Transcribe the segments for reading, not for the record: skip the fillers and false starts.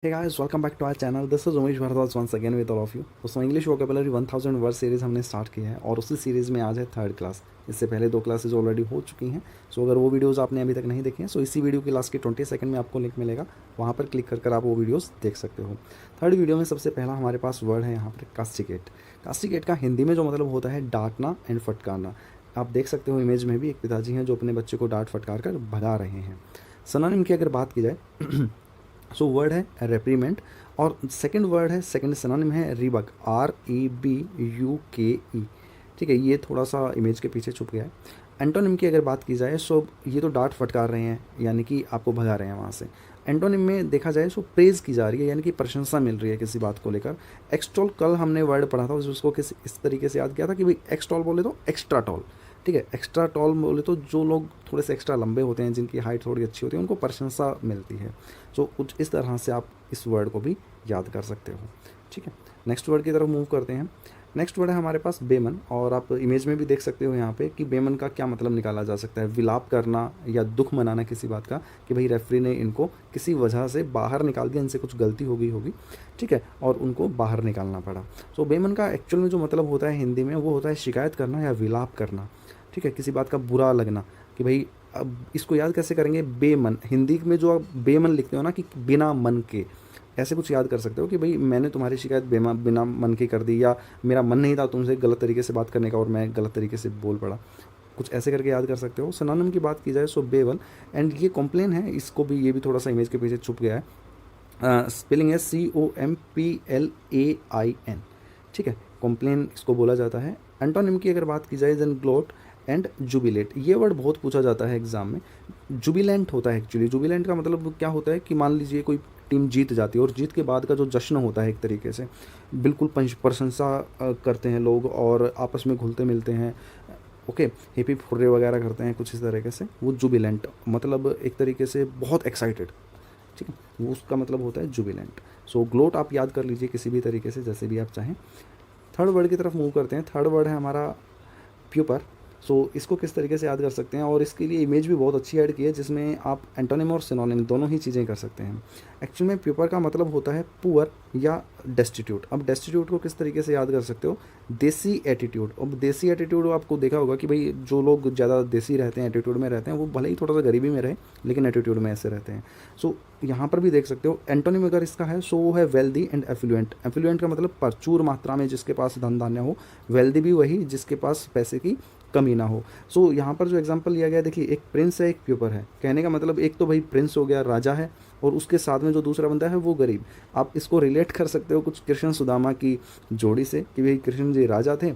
Hey guys, welcome back to our channel. This is Umesh Bharadwaj once again with all of you. दोस्तों English vocabulary 1000 word series हमने start की है और उसी series में आज है थर्ड क्लास। इससे पहले दो क्लासेज ऑलरेडी हो चुकी हैं। सो अगर वो वीडियोज़ आपने अभी तक नहीं देखी हैं सो इसी वीडियो के लास्ट के 20 सेकंड में आपको लिंक मिलेगा, वहाँ पर क्लिक कर आप वो वीडियोज़ देख सकते हो। थर्ड वीडियो में सबसे पहला हमारे पास वर्ड है यहाँ पर कास्टिकेट। कास्टिकेट का हिंदी में जो मतलब होता है डांटना एंड फटकारना। आप देख सकते हो इमेज में भी एक पिताजी हैं जो अपने बच्चे को डांट फटकार कर भगा रहे हैं। सिनोनिम की अगर बात की जाए सो वर्ड है रेप्रीमेंट और सेकंड वर्ड है, सेकंड सिनोनिम है रिबक, REBUKE। ठीक है, ये थोड़ा सा इमेज के पीछे छुप गया है। एंटोनिम की अगर बात की जाए सो ये तो डांट फटकार रहे हैं यानी कि आपको भगा रहे हैं वहाँ से। एंटोनिम में देखा जाए सो प्रेज़ की जा रही है यानी कि प्रशंसा मिल रही है किसी बात को लेकर। एक्सटॉल कल हमने वर्ड पढ़ा था उसको किस इस तरीके से याद किया था कि भाई एक्सटॉल बोले तो एक्स्ट्रा टॉल। ठीक है, एक्स्ट्रा टॉल बोले तो जो लोग थोड़े से एक्स्ट्रा लंबे होते हैं, जिनकी हाइट थोड़ी अच्छी होती है, उनको प्रशंसा मिलती है। सो कुछ इस तरह से आप इस वर्ड को भी याद कर सकते हो। ठीक है, नेक्स्ट वर्ड की तरफ मूव करते हैं। नेक्स्ट वर्ड है हमारे पास बेमन और आप इमेज में भी देख सकते हो यहाँ पे कि बेमन का क्या मतलब निकाला जा सकता है। विलाप करना या दुख मनाना किसी बात का कि भाई रेफरी ने इनको किसी वजह से बाहर निकाल दिया, इनसे कुछ गलती हो गई होगी। ठीक है, और उनको बाहर निकालना पड़ा। सो बेमन का एक्चुअल में जो मतलब होता है हिंदी में वो होता है शिकायत करना या विलाप करना। ठीक है, किसी बात का बुरा लगना कि भाई अब इसको याद कैसे करेंगे, बेमन। हिंदी में जो आप बेमन लिखते हो ना कि बिना मन के, ऐसे कुछ याद कर सकते हो कि भाई मैंने तुम्हारी शिकायत बिना मन के कर दी, या मेरा मन नहीं था तुमसे गलत तरीके से बात करने का और मैं गलत तरीके से बोल पड़ा। कुछ ऐसे करके याद कर सकते हो। सिनोनिम की बात की जाए सो बेवल, एंड ये कॉम्प्लेन है, इसको भी ये भी थोड़ा सा इमेज के पीछे छुप गया है। स्पेलिंग है COMPLAIN। ठीक है, कॉम्प्लेन इसको बोला जाता है। एंटोनिम की अगर बात की जाए देन ग्लोट एंड जुबिलेट। ये वर्ड बहुत पूछा जाता है एग्जाम में। जुबिलेंट होता है एक्चुअली, जुबिलेंट का मतलब क्या होता है कि मान लीजिए कोई टीम जीत जाती है और जीत के बाद का जो जश्न होता है एक तरीके से बिल्कुल प्रशंसा करते हैं लोग और आपस में घुलते मिलते हैं। ओके, हिपी फुर्रे वगैरह करते हैं कुछ इस तरीके से, वो जुबिलेंट मतलब एक तरीके से बहुत एक्साइटेड। ठीक है, वो उसका मतलब होता है जुबिलेंट। सो ग्लोट आप याद कर लीजिए किसी भी तरीके से, जैसे भी आप चाहें। थर्ड वर्ड की तरफ मूव करते हैं। थर्ड वर्ड है हमारा प्यूपर। सो इसको किस तरीके से याद कर सकते हैं, और इसके लिए इमेज भी बहुत अच्छी ऐड की है जिसमें आप एंटोनिम और सिनोनिम दोनों ही चीज़ें कर सकते हैं। एक्चुअल में प्यूपर का मतलब होता है पुअर या डेस्टिट्यूट। अब डेस्टिट्यूट को किस तरीके से याद कर सकते हो, देसी एटीट्यूड। अब देसी एटीट्यूड आपको देखा होगा कि भाई जो लोग ज़्यादा देसी रहते हैं, एटीट्यूड में रहते हैं, वो भले ही थोड़ा सा गरीबी में रहे लेकिन एटीट्यूड में ऐसे रहते हैं। सो यहाँ पर भी देख सकते हो एंटोनिम अगर इसका है सो वो है वेल्दी एंड एफ्लुएंट। एफ्लुएंट का मतलब प्रचुर मात्रा में जिसके पास धन धान्य हो, वेल्दी भी वही जिसके पास पैसे की कमी ना हो। सो यहाँ पर जो एग्जांपल लिया गया, देखिए एक प्रिंस है एक प्यूपर है, कहने का मतलब एक तो भाई प्रिंस हो गया, राजा है, और उसके साथ में जो दूसरा बंदा है वो गरीब। आप इसको रिलेट कर सकते हो कुछ कृष्ण सुदामा की जोड़ी से कि भाई कृष्ण जी राजा थे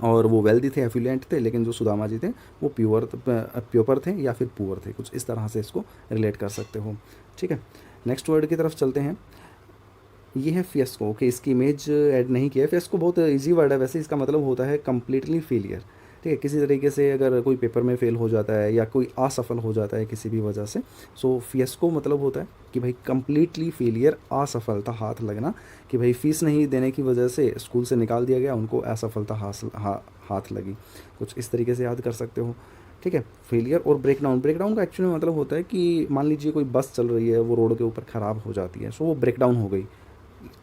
और वो वेल्दी थे, एफिलिएंट थे, लेकिन जो सुदामा जी थे वो प्योपर थे या फिर पुअर थे। कुछ इस तरह से इसको रिलेट कर सकते हो। ठीक है, नेक्स्ट वर्ड की तरफ चलते हैं। ये है फियस्को। ओके, इसकी इमेज ऐड नहीं किया है। फियस्को बहुत इजी वर्ड है वैसे, इसका मतलब होता है कम्प्लीटली फेलियर। ठीक है, किसी तरीके से अगर कोई पेपर में फेल हो जाता है या कोई असफल हो जाता है किसी भी वजह से, सो फियस्को मतलब होता है कि भाई कम्प्लीटली फेलियर, असफलता हाथ लगना, कि भाई फीस नहीं देने की वजह से स्कूल से निकाल दिया गया, उनको असफलता हाथ लगी। कुछ इस तरीके से याद कर सकते हो। ठीक है, फेलियर और ब्रेकडाउन। ब्रेकडाउन का एक्चुअली मतलब होता है कि मान लीजिए कोई बस चल रही है, वो रोड के ऊपर ख़राब हो जाती है, सो वो ब्रेकडाउन हो गई,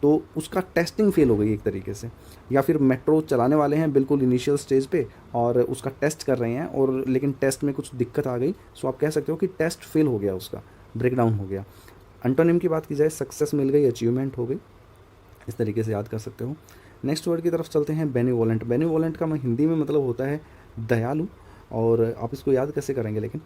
तो उसका टेस्टिंग फेल हो गई एक तरीके से। या फिर मेट्रो चलाने वाले हैं बिल्कुल इनिशियल स्टेज पे और उसका टेस्ट कर रहे हैं, और लेकिन टेस्ट में कुछ दिक्कत आ गई, सो आप कह सकते हो कि टेस्ट फेल हो गया, उसका ब्रेकडाउन हो गया। एंटोनिम की बात की जाए, सक्सेस मिल गई, अचीवमेंट हो गई। इस तरीके से याद कर सकते हो। नेक्स्ट वर्ड की तरफ चलते हैं, बेनिवोलेंट। बेनिवोलेंट का हिंदी में मतलब होता है दयालु, और आप इसको याद कैसे करेंगे, लेकिन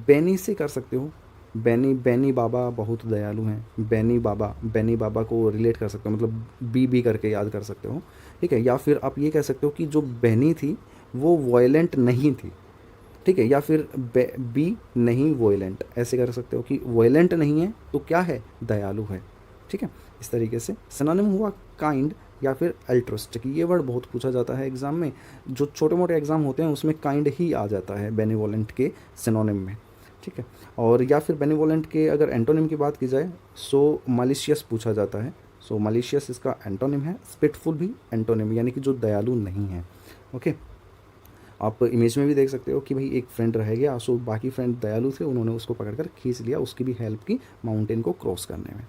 बेनी से कर सकते हो। बेनी, बेनी बाबा बहुत दयालु हैं। बेनी बाबा, बेनी बाबा को रिलेट कर सकते हो, मतलब बी करके याद कर सकते हो। ठीक है, या फिर आप ये कह सकते हो कि जो बेनी थी वो वॉयलेंट नहीं थी। ठीक है, या फिर बी नहीं वॉयलेंट, ऐसे कर सकते हो कि वॉयलेंट नहीं है तो क्या है, दयालु है। ठीक है, इस तरीके से। सिनोनिम हुआ काइंड या फिर अल्ट्रुस्टिक। ये वर्ड बहुत पूछा जाता है एग्जाम में, जो छोटे मोटे एग्जाम होते हैं उसमें काइंड ही आ जाता है बेनिवोलेंट के सिनोनिम में। ठीक है, और या फिर बेनिवोलेंट के अगर एंटोनिम की बात की जाए सो मालिशियस पूछा जाता है। सो मालिशियस इसका एंटोनिम है। स्पिटफुल भी एंटोनिम, यानी कि जो दयालु नहीं है। ओके, आप इमेज में भी देख सकते हो कि भाई एक फ्रेंड रह गया, सो बाकी फ्रेंड दयालु थे, उन्होंने उसको पकड़कर खींच लिया, उसकी भी हेल्प की माउंटेन को क्रॉस करने में।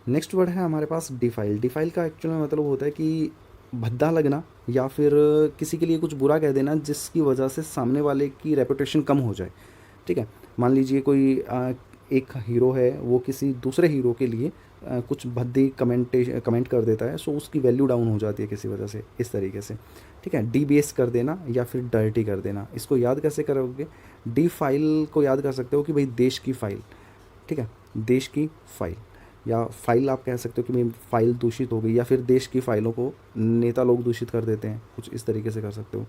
नेक्स्ट वर्ड है हमारे पास डिफाइल। डिफाइल का एक्चुअल में मतलब होता है कि भद्दा लगना या फिर किसी के लिए कुछ बुरा कह देना जिसकी वजह से सामने वाले की रेपुटेशन कम हो जाए। ठीक है, मान लीजिए कोई एक हीरो है, वो किसी दूसरे हीरो के लिए कुछ भद्दी कमेंट कर देता है, सो उसकी वैल्यू डाउन हो जाती है किसी वजह से, इस तरीके से। ठीक है, डीबेस कर देना या फिर डर्टी कर देना। इसको याद कैसे करोगे? डी फाइल को याद कर सकते हो कि भाई देश की फाइल। ठीक है, देश की फाइल, या फाइल आप कह सकते हो कि भाई फाइल दूषित हो गई, या फिर देश की फाइलों को नेता लोग दूषित कर देते हैं, कुछ इस तरीके से कर सकते हो।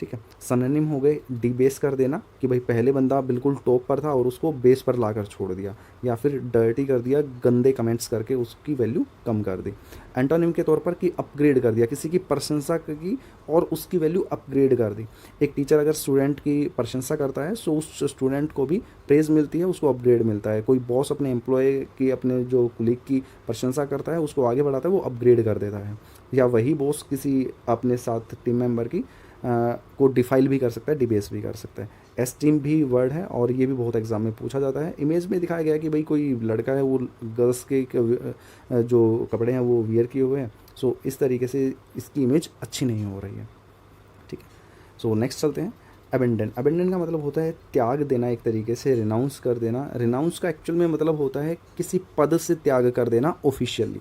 ठीक है, सनोनिम हो गए डीबेस कर देना कि भाई पहले बंदा बिल्कुल टॉप पर था और उसको बेस पर लाकर छोड़ दिया, या फिर डर्टी कर दिया, गंदे कमेंट्स करके उसकी वैल्यू कम कर दी। एंटोनिम के तौर पर कि अपग्रेड कर दिया, किसी की प्रशंसा की और उसकी वैल्यू अपग्रेड कर दी। एक टीचर अगर स्टूडेंट की प्रशंसा करता है सो उस स्टूडेंट को भी प्रेज़ मिलती है, उसको अपग्रेड मिलता है। कोई बॉस अपने एम्प्लॉय की, अपने जो कुलीग की प्रशंसा करता है, उसको आगे बढ़ाता है, वो अपग्रेड कर देता है। या वही बॉस किसी अपने साथ टीम मेंबर की को डिफाइल भी कर सकता है, डिबेस भी कर सकता है। एस्टीम भी वर्ड है और ये भी बहुत एग्जाम में पूछा जाता है। इमेज में दिखाया गया है कि भाई कोई लड़का है, वो गर्ल्स के जो कपड़े हैं वो वियर किए हुए हैं, सो इस तरीके से इसकी इमेज अच्छी नहीं हो रही है। ठीक है, सो नेक्स्ट चलते हैं। अबेंडन। अबेंडन का मतलब होता है त्याग देना, एक तरीके से रिनाउंस कर देना। रिनाउंस का एक्चुअल में मतलब होता है किसी पद से त्याग कर देना ऑफिशियली।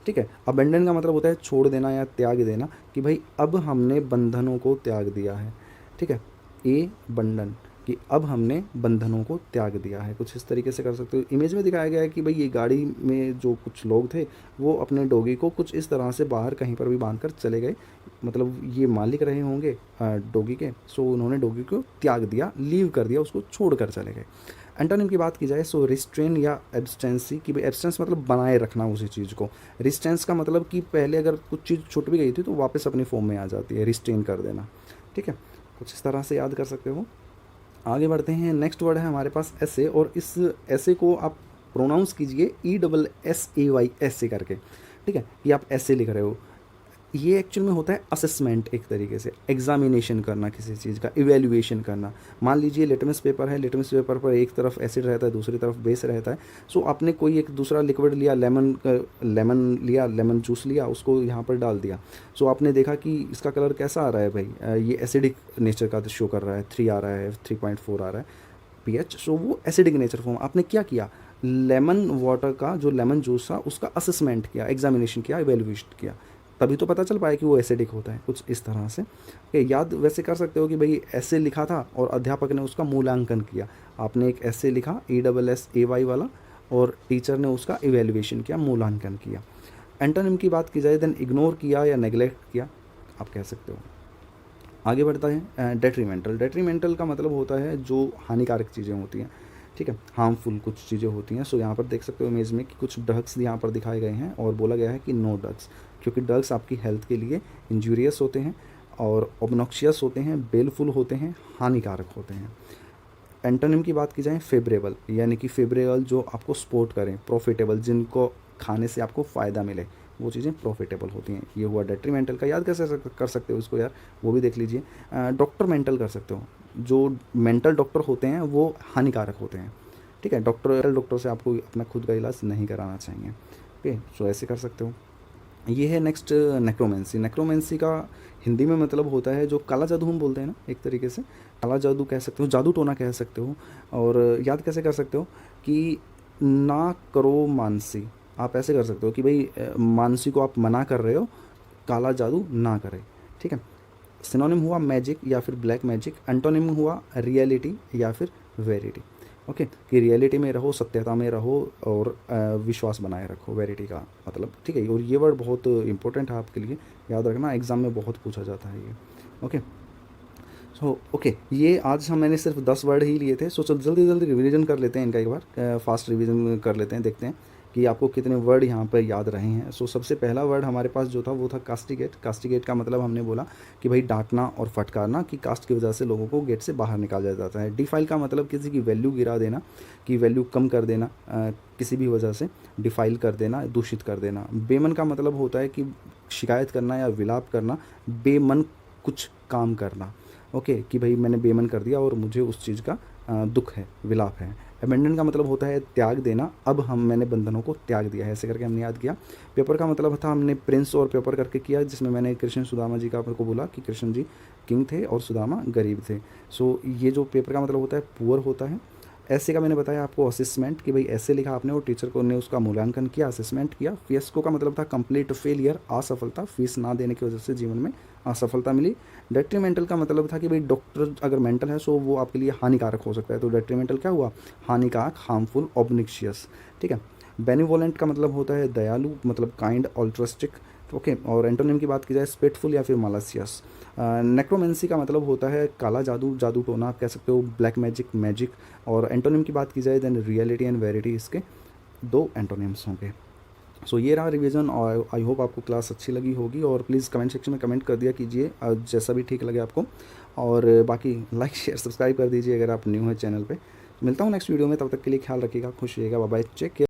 ठीक है, अबेंडन का मतलब होता है छोड़ देना या त्याग देना, कि भाई अब हमने बंधनों को त्याग दिया है। ठीक है, ए बंधन, कि अब हमने बंधनों को त्याग दिया है, कुछ इस तरीके से कर सकते हो। इमेज में दिखाया गया है कि भाई ये गाड़ी में जो कुछ लोग थे वो अपने डॉगी को कुछ इस तरह से बाहर कहीं पर भी बांध कर चले गए, मतलब ये मालिक रहे होंगे डॉगी के, सो उन्होंने डॉगी को त्याग दिया, लीव कर दिया, उसको छोड़ कर चले गए। एंटोनिम की बात की जाए सो रिस्ट्रेन या एब्सटेंसी, कि भाई एब्सटेंस मतलब बनाए रखना उसी चीज़ को। रिस्टेंस का मतलब कि पहले अगर कुछ चीज़ छूट भी गई थी तो वापस अपनी फॉर्म में आ जाती है, रिस्ट्रेन कर देना। ठीक है, कुछ इस तरह से याद कर सकते हो। आगे बढ़ते हैं। नेक्स्ट वर्ड है हमारे पास ऐसे, और इस ऐसे को आप प्रोनाउंस कीजिए ESSAY, ऐसे करके। ठीक है, ये आप ऐसे लिख रहे हो। ये एक्चुअल में होता है असेसमेंट, एक तरीके से एग्जामिनेशन करना, किसी चीज़ का इवेल्युएशन करना। मान लीजिए लिटमस पेपर है, लिटमस पेपर पर एक तरफ एसिड रहता है, दूसरी तरफ बेस रहता है। सो आपने कोई एक दूसरा लिक्विड लिया, लेमन जूस लिया, उसको यहाँ पर डाल दिया। सो आपने देखा कि इसका कलर कैसा आ रहा है भाई, ये एसिडिक नेचर का शो कर रहा है, 3 आ रहा है, 3.4 आ रहा है pH। सो वो एसिडिक नेचर फॉर्म। आपने क्या किया, लेमन वाटर का जो लेमन जूस था उसका असेसमेंट किया, एग्जामिनेशन किया, इवेल्युएशन किया, तभी तो पता चल पाया कि वो एसिडिक होता है, कुछ इस तरह से। याद वैसे कर सकते हो कि भाई ऐसे लिखा था और अध्यापक ने उसका मूल्यांकन किया। आपने एक ऐसे लिखा ESSAY वाला, और टीचर ने उसका इवेल्युएशन किया, मूल्यांकन किया। एंटोनिम की बात की जाए देन इग्नोर किया या नेग्लेक्ट किया, आप कह सकते हो। आगे बढ़ता है डेट्रीमेंटल। डेट्रीमेंटल का मतलब होता है जो हानिकारक चीज़ें होती हैं। ठीक है, हार्मफुल कुछ चीज़ें होती हैं। सो यहाँ पर देख सकते हो इमेज में कि कुछ ड्रग्स यहाँ पर दिखाए गए हैं और बोला गया है कि नो ड्रग्स, क्योंकि ड्रग्स आपकी हेल्थ के लिए इंजूरियस होते हैं और ऑब्नॉक्शियस होते हैं, बेलफुल होते हैं, हानिकारक होते हैं। एंटोनिम की बात की जाए फेवरेबल, यानी कि फेवरेबल जो आपको सपोर्ट करें, प्रॉफिटेबल जिनको खाने से आपको फ़ायदा मिले, वो चीज़ें प्रॉफिटेबल होती हैं। ये हुआ डेट्रीमेंटल का। याद कैसे कर सकते हो इसको यार, वो भी देख लीजिए। डॉक्टर मेंटल कर सकते हो, जो मेंटल डॉक्टर होते हैं वो हानिकारक होते हैं। ठीक है, डॉक्टर से आपको अपना खुद का इलाज नहीं कराना चाहिए। ओके, सो ऐसे कर सकते हो। ये है नेक्स्ट नेक्रोमेंसी। नेक्रोमेंसी का हिंदी में मतलब होता है जो काला जादू हम बोलते हैं ना, एक तरीके से काला जादू कह सकते हो, जादू टोना कह सकते हो। और याद कैसे कर सकते हो कि ना करो मानसी, आप ऐसे कर सकते हो कि भाई मानसी को आप मना कर रहे हो, काला जादू ना करे। ठीक है, सिनोनिम हुआ मैजिक या फिर ब्लैक मैजिक। एंटोनिम हुआ रियलिटी या फिर वेरिटी। ओके, कि रियलिटी में रहो, सत्यता में रहो, और विश्वास बनाए रखो, वेरिटी का मतलब। ठीक है, और ये वर्ड बहुत इंपॉर्टेंट है आपके लिए, याद रखना, एग्जाम में बहुत पूछा जाता है ये। ओके, सो ओके, ये आज मैंने सिर्फ 10 वर्ड ही लिए थे। सो चल जल्दी जल्दी रिवीजन कर लेते हैं इनका, एक बार फास्ट रिवीजन कर लेते हैं, देखते हैं कि आपको कितने वर्ड यहाँ पर याद रहे हैं। सो सबसे पहला वर्ड हमारे पास जो था वो था कास्टिगेट। कास्टिगेट का मतलब हमने बोला कि भाई डांटना और फटकारना, कि कास्ट की वजह से लोगों को गेट से बाहर निकाला जाता है। डिफाइल का मतलब किसी की वैल्यू गिरा देना, कि वैल्यू कम कर देना, किसी भी वजह से डिफाइल कर देना, दूषित कर देना। बेमन का मतलब होता है कि शिकायत करना या विलाप करना, बेमन कुछ काम करना। ओके, कि भाई मैंने बेमन कर दिया और मुझे उस चीज़ का दुख है, विलाप है। अबेंडन का मतलब होता है त्याग देना, अब मैंने बंधनों को त्याग दिया है, ऐसे करके हमने याद किया। पेपर का मतलब था हमने प्रिंस और पेपर करके किया, जिसमें मैंने कृष्ण सुदामा जी का आपको बोला कि कृष्ण जी किंग थे और सुदामा गरीब थे। सो ये जो पेपर का मतलब होता है पुअर होता है। ऐसे का मैंने बताया आपको असेसमेंट कि भाई ऐसे लिखा आपने और टीचर को ने उसका मूल्यांकन किया, असेसमेंट किया। फियस्को का मतलब था कंप्लीट फेलियर, असफलता, फीस ना देने की वजह से जीवन में असफलता मिली। डेट्रीमेंटल का मतलब था कि भाई डॉक्टर अगर मेंटल है सो वो आपके लिए हानिकारक हो सकता है, तो डेट्रीमेंटल क्या हुआ, हानिकारक, हार्मफुल, ऑब्निक्शियस। ठीक है। बेनिवोलेंट का मतलब होता है दयालु, मतलब काइंड, ऑल्ट्रस्टिक। ओके। और एंटोनिम की बात की जाए स्पिटफुल या फिर मालासियस। नेक्रोमेंसी का मतलब होता है काला जादू, जादू टोना आप कह सकते हो, ब्लैक मैजिक, मैजिक। और एंटोनिम की बात की जाए देन रियलिटी एंड वेरिटी, इसके दो एंटोनिम्स होंगे। सो ये रहा रिवीजन, और आई होप आपको क्लास अच्छी लगी होगी। और प्लीज़ कमेंट सेक्शन में कमेंट कर दिया कीजिए जैसा भी ठीक लगे आपको। और बाकी लाइक शेयर सब्सक्राइब कर दीजिए अगर आप न्यू हैं चैनल पे। मिलता हूँ नेक्स्ट वीडियो में, तब तक के लिए ख्याल रखिएगा, खुश रहिएगा, बाय बाय, टेक केयर।